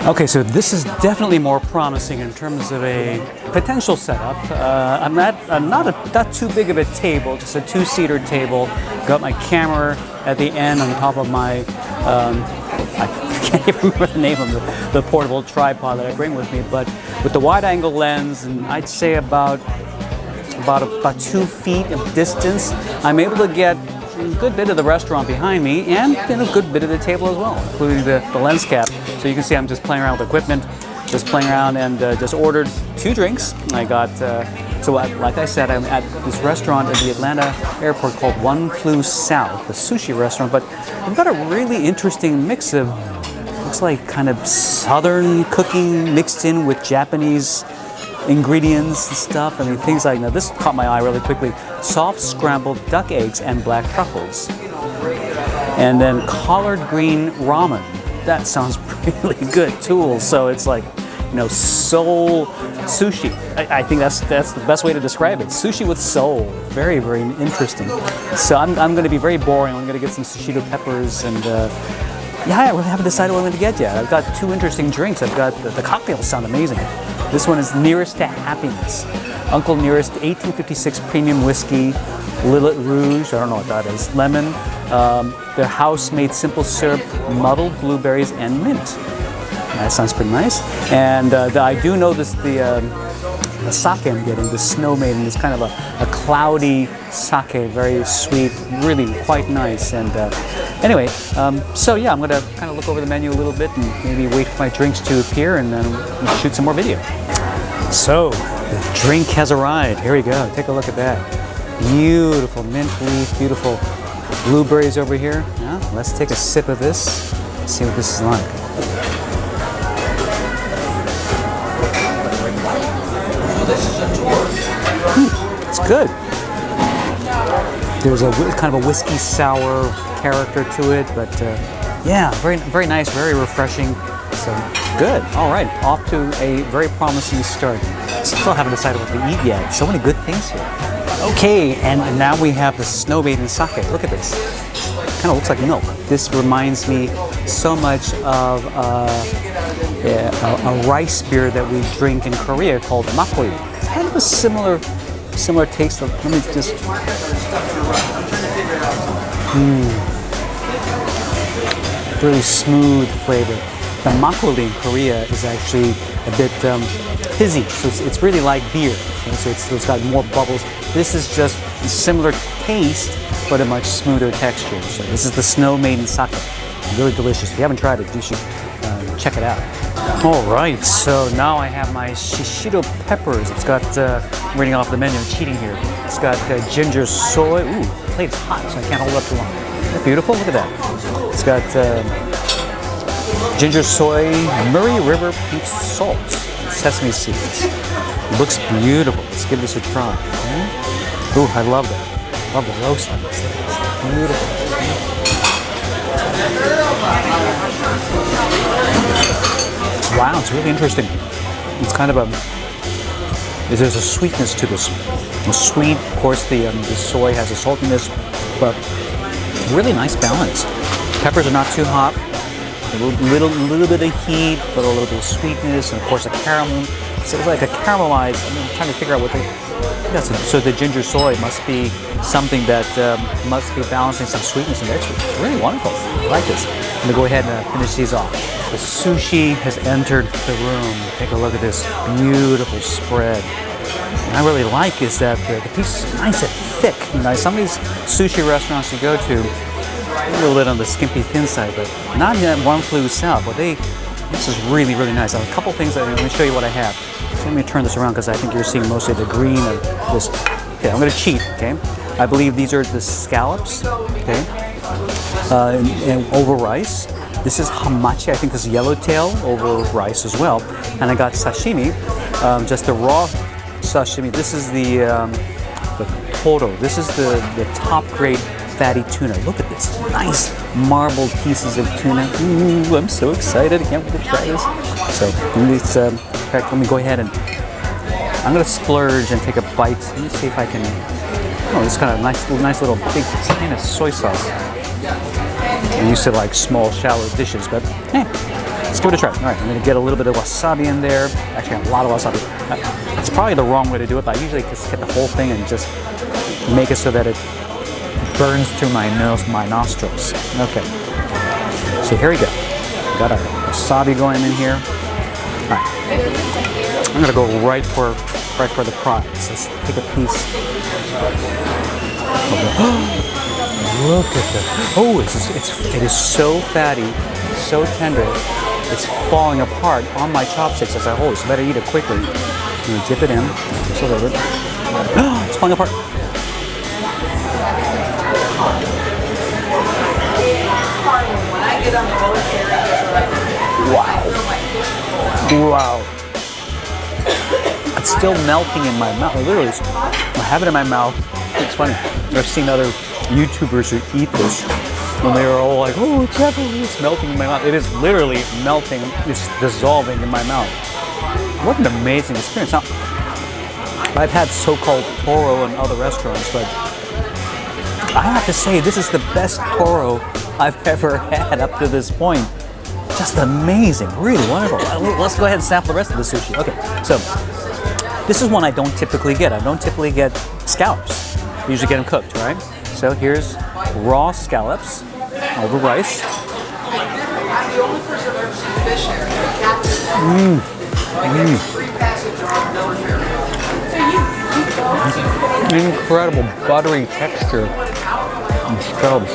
Okay, so this is definitely more promising in terms of a potential setup. I'm not too big of a table, just a two-seater table. Got my camera at the end on top of my, I can't even remember the name of the portable tripod that I bring with me, but with the wide-angle lens, and I'd say about 2 feet of distance, I'm able to get a good bit of the restaurant behind me and a good bit of the table as well, including the lens cap. So you can see I'm just playing around with equipment, just playing around, and just ordered 2 drinks. I got, like I said, I'm at this restaurant at the Atlanta airport called One Flew South, a sushi restaurant, but I've got a really interesting mix of, looks like kind of southern cooking mixed in with Japanese ingredients and stuff. I mean, things like, now this caught my eye really quickly. Soft scrambled duck eggs and black truffles. And then collard green ramen. That sounds really good too. So it's like, you know, soul sushi. I think that's the best way to describe it. Sushi with soul. Very, very interesting. So I'm going to be very boring. I'm going to get some Sushito peppers and yeah, I really haven't decided what I'm going to get yet. I've got 2 interesting drinks. I've got, the cocktails sound amazing. This one is Nearest to Happiness. Uncle Nearest 1856 Premium Whiskey, Lillet Rouge, I don't know what that is, lemon, their house-made simple syrup, muddled blueberries, and mint. That sounds pretty nice. And I do know this, the sake I'm getting, the Snow Maiden, is kind of a cloudy sake, very sweet, really quite nice. And anyway, so yeah, I'm gonna kind of look over the menu a little bit and maybe wait for my drinks to appear and then we'll shoot some more video. So, the drink has arrived. Here we go, take a look at that. Beautiful mint leaf, beautiful blueberries over here. Now, let's take a sip of this, see what this is like. It's good. There's a kind of a whiskey sour character to it, but yeah, very, very nice, very refreshing. So good. All right, off to a very promising start. Still haven't decided what to eat yet. So many good things here. Okay, and now we have the Snow Maiden sake. Look at this. Kind of looks like milk. This reminds me so much of a rice beer that we drink in Korea called makgeolli. It's kind of a similar taste of. Let me just. Really smooth flavor. The makgeolli in Korea is actually a bit fizzy, so it's really like beer. So it's got more bubbles. This is just a similar taste, but a much smoother texture. So this is the Snow Maiden sake. Really delicious. If you haven't tried it, you should check it out. All right, so now I have my shishito peppers. It's got, I'm reading off the menu, I'm cheating here. It's got ginger soy. Ooh, the plate's hot, so I can't hold it up too long. Isn't that beautiful? Look at that. It's got ginger soy, Murray River pink salt, and sesame seeds. It looks beautiful. Let's give this a try. Ooh, I love that. Love the roast on this thing. It's beautiful. Wow, it's really interesting. It's kind of there's a sweetness to this. The sweet, of course, the soy has a saltiness, but really nice balance. Peppers are not too hot. A little bit of heat, but a little bit of sweetness, and of course a caramel. So it's like a caramelized. I'm trying to figure out what so the ginger soy must be something that must be balancing some sweetness and it's really wonderful. I like this. I'm gonna go ahead and finish these off. The sushi has entered the room. Take a look at this beautiful spread. What I really like is that the piece is nice and thick. You know, some of these sushi restaurants you go to, a little bit on the skimpy thin side, but not in One Flew South. But this is really, really nice. A couple things. Let me show you what I have. So let me turn this around because I think you're seeing mostly the green of this. Okay, I'm going to cheat. Okay, I believe these are the scallops. Okay, and over rice. This is hamachi. I think this is yellowtail over rice as well. And I got sashimi, just the raw sashimi. This is the toro. This is the top grade fatty tuna. Look at this nice marbled pieces of tuna. Ooh, I'm so excited. I can't wait to try this. So in fact, let me go ahead and I'm going to splurge and take a bite. Let me see if I can. Oh, this kind of nice little big tin of soy sauce. I'm used to like small, shallow dishes, but hey, Let's give it a try. All right, I'm gonna get a little bit of wasabi in there. Actually, a lot of wasabi. It's probably the wrong way to do it, but I usually just get the whole thing and just make it so that it burns through my nose, my nostrils. Okay. So here we go. Got our wasabi going in here. All right. I'm gonna go right for the prize. Let's take a piece. Look at that. Oh, it is so fatty, so tender. It's falling apart on my chopsticks as I hold it, so better eat it quickly. I'm gonna dip it in, just a little bit. It's falling apart. Wow. Wow. It's still melting in my mouth. Literally, I have it in my mouth. It's funny. I've seen other YouTubers who eat this when they were all like, oh, it's melting in my mouth. It is literally melting. It's dissolving in my mouth. What an amazing experience. Now, I've had so-called toro in other restaurants, but I have to say this is the best toro I've ever had up to this point. Just amazing, really wonderful. Let's go ahead and sample the rest of the sushi. Okay, so this is one I don't typically get. I don't typically get scallops. I usually get them cooked, right? So here's raw scallops over rice. Incredible buttery texture and scallops.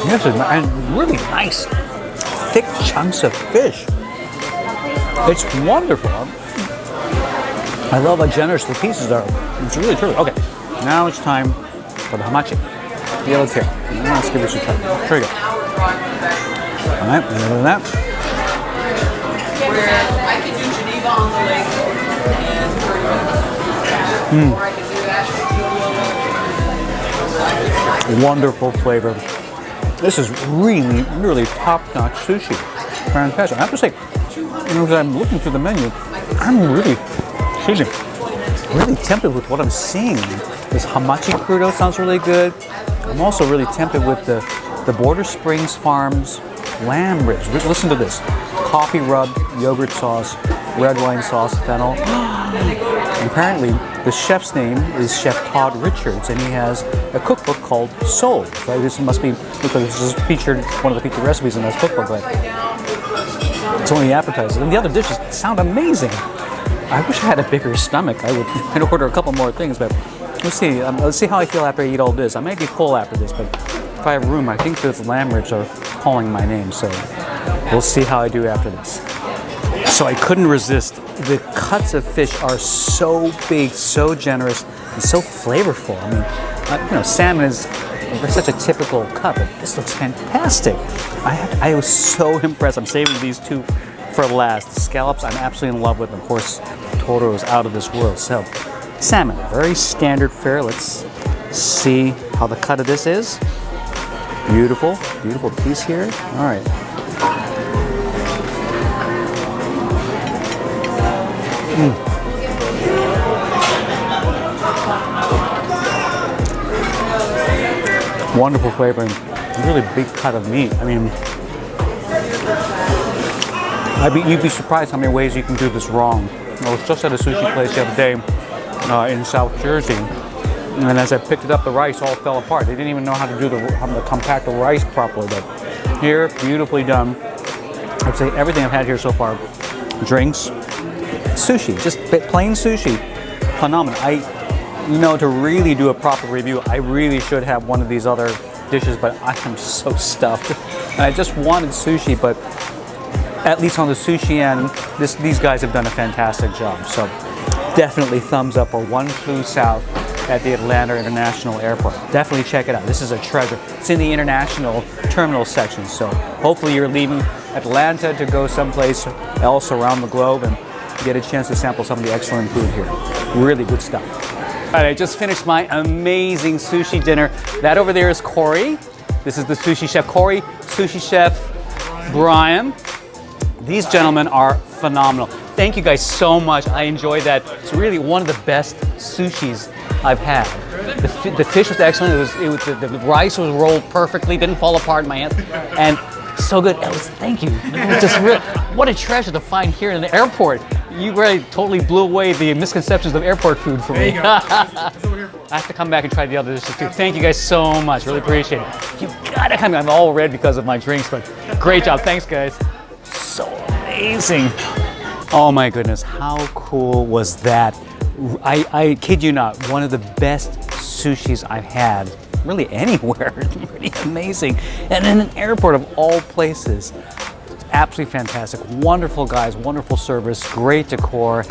Yes, and really nice, thick chunks of fish. It's wonderful. I love how generous the pieces are. It's really truly. Okay, now it's time for the hamachi. The yellow tail. Let's give this a try. Here we go. All right, and then that. I can do Geneva on the lake in 30 minutes. Wonderful flavor. This is really, really top-notch sushi. Fantastic. I have to say, as I'm looking through the menu, I'm really tempted with what I'm seeing. This hamachi crudo sounds really good. I'm also really tempted with the Border Springs Farms lamb ribs. Listen to this. Coffee rubbed yogurt sauce, red wine sauce, fennel. And apparently, the chef's name is Chef Todd Richards, and he has a cookbook called Soul. So this must be, because this is featured, one of the featured recipes in this cookbook, but it's only the appetizers. And the other dishes sound amazing. I wish I had a bigger stomach. I'd order a couple more things, but let's see. Let's see how I feel after I eat all this. I may be full after this, but if I have room, I think those lamb ribs are calling my name. So we'll see how I do after this. So I couldn't resist. The cuts of fish are so big, so generous, and so flavorful. I mean, salmon is such a typical cut, but this looks fantastic. I was so impressed. I'm saving these two for last. The scallops, I'm absolutely in love with. Of course, toro is out of this world. So, salmon, very standard fare. Let's see how the cut of this is. Beautiful, beautiful piece here. All right. Wonderful flavor and really big cut of meat. I mean, you'd be surprised how many ways you can do this wrong. I was just at a sushi place the other day in South Jersey, and as I picked it up, the rice all fell apart. They didn't even know how to compact the rice properly. But here, beautifully done. I'd say everything I've had here so far, drinks, sushi, just plain sushi, phenomenal. To really do a proper review, I really should have one of these other dishes, but I am so stuffed. And I just wanted sushi, but at least on the sushi end, these guys have done a fantastic job. So definitely thumbs up for One Flew South at the Atlanta International Airport. Definitely check it out. This is a treasure. It's in the international terminal section. So hopefully you're leaving Atlanta to go someplace else around the globe and get a chance to sample some of the excellent food here. Really good stuff. All right, I just finished my amazing sushi dinner. That over there is Corey. This is the sushi chef Corey, sushi chef Brian. These gentlemen are phenomenal. Thank you guys so much. I enjoyed that. It's really one of the best sushis I've had. The fish was excellent. The rice was rolled perfectly, didn't fall apart in my hands. And so good. Ellis, thank you. What a treasure to find here in the airport. You really totally blew away the misconceptions of airport food for me. I have to come back and try the other dishes too. Thank you guys so much. Really appreciate it. You gotta come. I'm all red because of my drinks, but great job. Thanks, guys. So amazing. Oh my goodness, how cool was that? I kid you not, one of the best sushis I've had really anywhere. Pretty amazing. And in an airport of all places. Absolutely fantastic. Wonderful guys, wonderful service, great decor.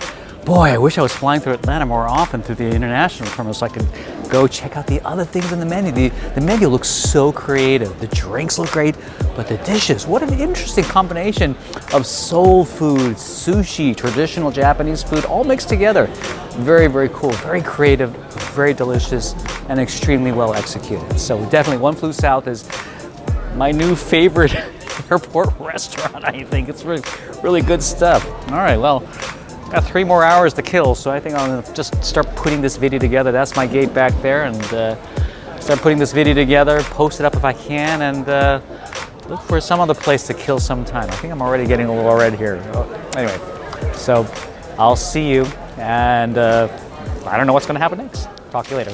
Boy, I wish I was flying through Atlanta more often through the international terminal so I could go check out the other things in the menu. The menu looks so creative. The drinks look great, but the dishes, what an interesting combination of soul food, sushi, traditional Japanese food, all mixed together. Very, very cool, very creative, very delicious, and extremely well executed. So definitely One Flew South is my new favorite airport restaurant, I think. It's really, really good stuff. All right, well, got 3 more hours to kill, so I think I'm gonna just start putting this video together. That's my gate back there, and start putting this video together, post it up if I can, and look for some other place to kill some time. I think I'm already getting a little red here. Anyway, so I'll see you, and I don't know what's gonna happen next. Talk to you later.